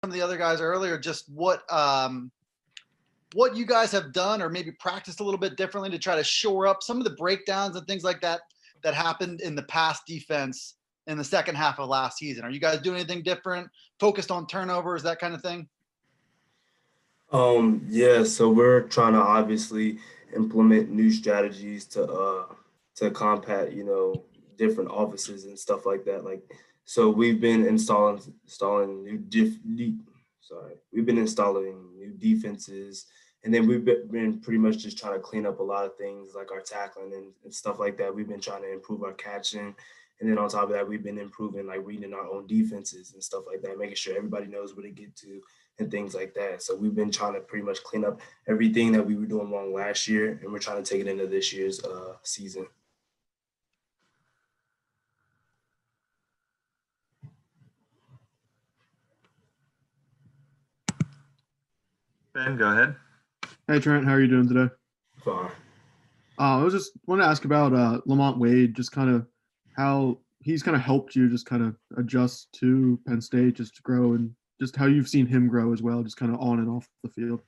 some of the other guys earlier, just what you guys have done or maybe practiced a little bit differently to try to shore up some of the breakdowns and things like that that happened in the past defense in the second half of last season. Are you guys doing anything different, focused on turnovers, that kind of thing? Yeah, so we're trying to obviously implement new strategies to combat, different offices and stuff like that. So we've been installing we've been installing new defenses, and then we've been pretty much just trying to clean up a lot of things like our tackling and stuff like that. We've been trying to improve our catching, and then on top of that, we've been improving like reading our own defenses and stuff like that, making sure everybody knows where to get to and things like that. So we've been trying to pretty much clean up everything that we were doing wrong last year, and we're trying to take it into this year's season. Ben, go ahead. Hey Trent, how are you doing today? Fine. I was just want to ask about Lamont Wade, just kind of how he's kind of helped you just kind of adjust to Penn State, just to grow, and just how you've seen him grow as well, just kind of on and off the field.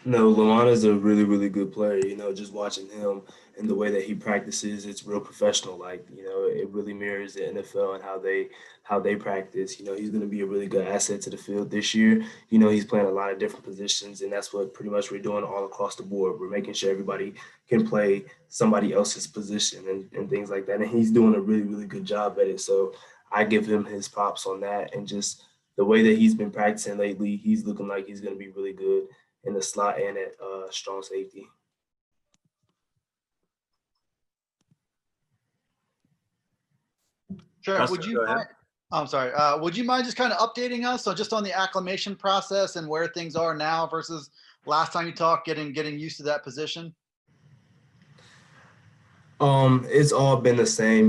No, Lamont is a really, really good player. Just watching him and the way that he practices, it's real professional. It really mirrors the NFL and how they practice. He's going to be a really good asset to the field this year. He's playing a lot of different positions, and that's what pretty much we're doing all across the board. We're making sure everybody can play somebody else's position and things like that. And he's doing a really, really good job at it. So I give him his props on that, and just the way that he's been practicing lately, he's looking like he's going to be really good in the slot and at strong safety. Sure. Dustin, go ahead. I'm sorry. Would you mind just kind of updating us on just on the acclimation process and where things are now versus last time you talked, getting used to that position? It's all been the same.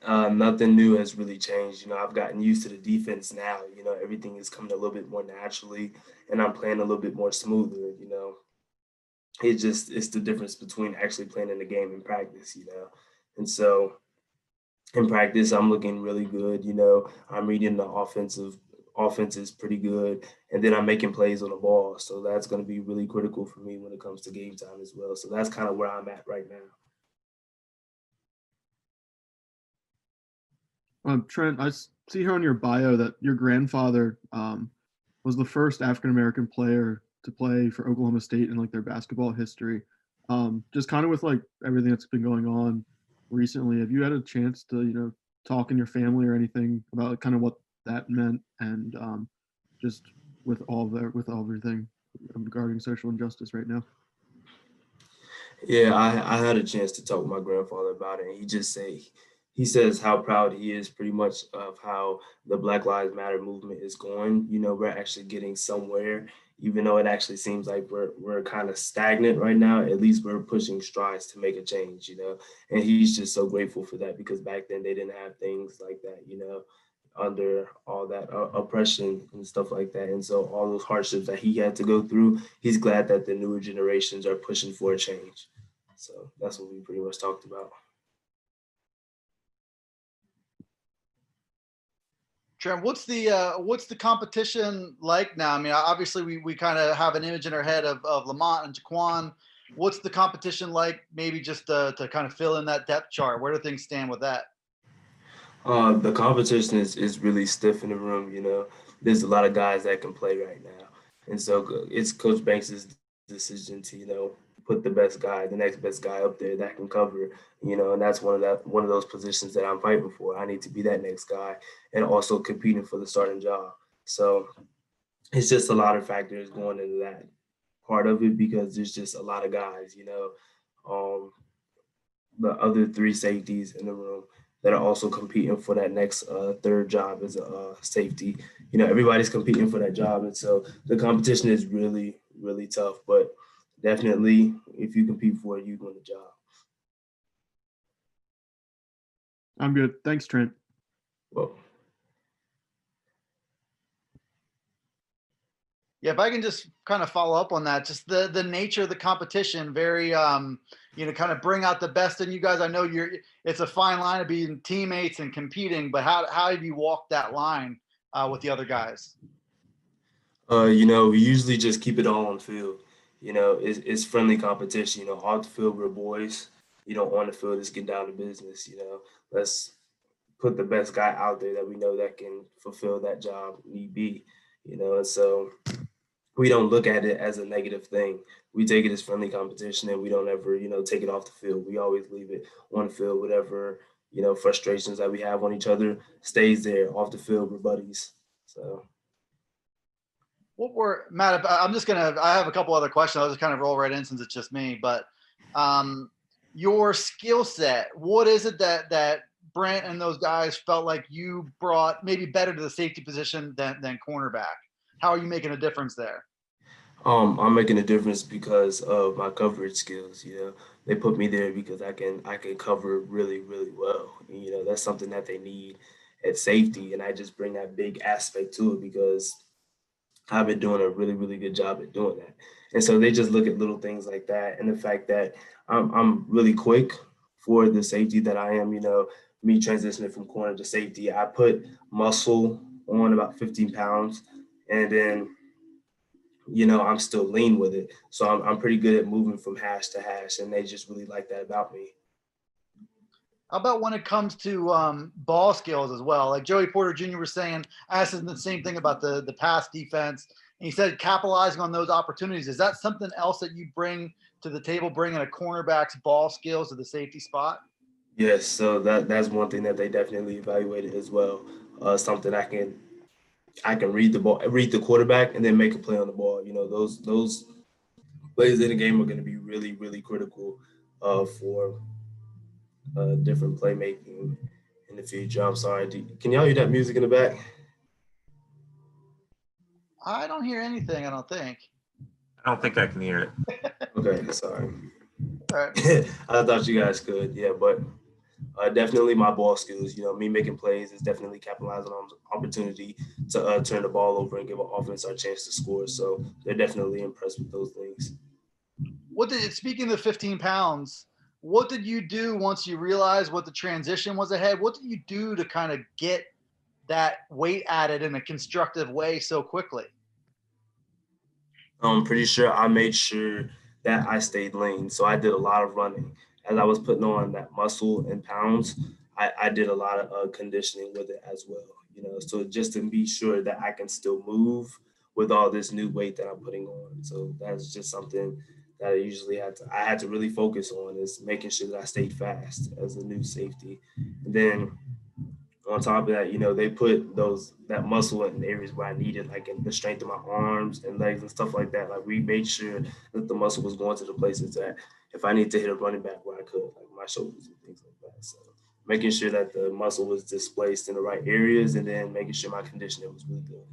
Nothing new has really changed. I've gotten used to the defense now. Everything is coming a little bit more naturally, and I'm playing a little bit more smoother. It's the difference between actually playing in the game and practice. And so in practice, I'm looking really good. I'm reading the offense is pretty good, and then I'm making plays on the ball. So that's going to be really critical for me when it comes to game time as well. So that's kind of where I'm at right now. Trent, see here on your bio that your grandfather was the first African American player to play for Oklahoma State in like their basketball history. Just kind of with like everything that's been going on recently, have you had a chance to talk in your family or anything about like, kind of what that meant and just with everything regarding social injustice right now? Yeah, I had a chance to talk with my grandfather about it, and he says how proud he is pretty much of how the Black Lives Matter movement is going. We're actually getting somewhere, even though it actually seems like we're kind of stagnant right now. At least we're pushing strides to make a change. And he's just so grateful for that because back then they didn't have things like that. Under all that oppression and stuff like that. And so all those hardships that he had to go through, he's glad that the newer generations are pushing for a change. So that's what we pretty much talked about. Trent, what's the competition like now? I mean, obviously we kind of have an image in our head of Lamont and Jaquan. What's the competition like? Maybe just to kind of fill in that depth chart. Where do things stand with that? The competition is really stiff in the room. There's a lot of guys that can play right now, and so it's Coach Banks's decision to put the next best guy up there that can cover. And that's one of those positions that I'm fighting for. I need to be that next guy, and also competing for the starting job. So it's just a lot of factors going into that part of it because there's just a lot of guys. Um, the other three safeties in the room that are also competing for that next third job as a safety. Everybody's competing for that job, and so the competition is really, really tough. But definitely, if you compete for it, you win the job. I'm good. Thanks, Trent. Well, Yeah, if I can just kind of follow up on that, just the nature of the competition, very kind of bring out the best in you guys. I know it's a fine line of being teammates and competing, but how have you walked that line with the other guys? We usually just keep it all on field. It's friendly competition. Off the field we're boys. On the field it's get down to business. Let's put the best guy out there that we know that can fulfill that job need be. And so we don't look at it as a negative thing. We take it as friendly competition, and we don't ever, take it off the field. We always leave it on the field. Whatever, frustrations that we have on each other stays there. Off the field, we're buddies. So. What were Matt? I have a couple other questions. I'll just kind of roll right in since it's just me. But your skill set, what is it that Brent and those guys felt like you brought maybe better to the safety position than cornerback? How are you making a difference there? I'm making a difference because of my coverage skills. They put me there because I can cover really, really well. And, that's something that they need at safety, and I just bring that big aspect to it because I've been doing a really, really good job at doing that. And so they just look at little things like that, and the fact that I'm really quick for the safety that I am. Me transitioning from corner to safety, I put muscle on about 15 pounds, and then I'm still lean with it. So I'm pretty good at moving from hash to hash, and they just really like that about me. How about when it comes to ball skills as well? Like Joey Porter Jr. was saying, I asked him the same thing about the pass defense. And he said capitalizing on those opportunities. Is that something else that you bring to the table, bringing a cornerback's ball skills to the safety spot? Yes, so that's one thing that they definitely evaluated as well. Something I can read the quarterback, and then make a play on the ball. Those plays in the game are going to be really, really critical for different playmaking in the future. I'm sorry. Can y'all hear that music in the back? I don't hear anything, I don't think. I don't think I can hear it. Okay, sorry. All right. I thought you guys could. Yeah, but definitely my ball skills. Me making plays is definitely capitalizing on opportunity to turn the ball over and give an offense our chance to score. So they're definitely impressed with those things. Speaking of the 15 pounds, what did you do once you realized what the transition was ahead? What did you do to kind of get that weight added in a constructive way so quickly? I'm pretty sure I made sure that I stayed lean. So I did a lot of running. As I was putting on that muscle and pounds, I did a lot of conditioning with it as well. So just to be sure that I can still move with all this new weight that I'm putting on. So that's just something that I had to really focus on, is making sure that I stayed fast as a new safety. And then on top of that, they put that muscle in areas where I needed, like in the strength of my arms and legs and stuff like that. Like we made sure that the muscle was going to the places that if I need to hit a running back where I could, like my shoulders and things like that. So making sure that the muscle was displaced in the right areas, and then making sure my conditioning was really good.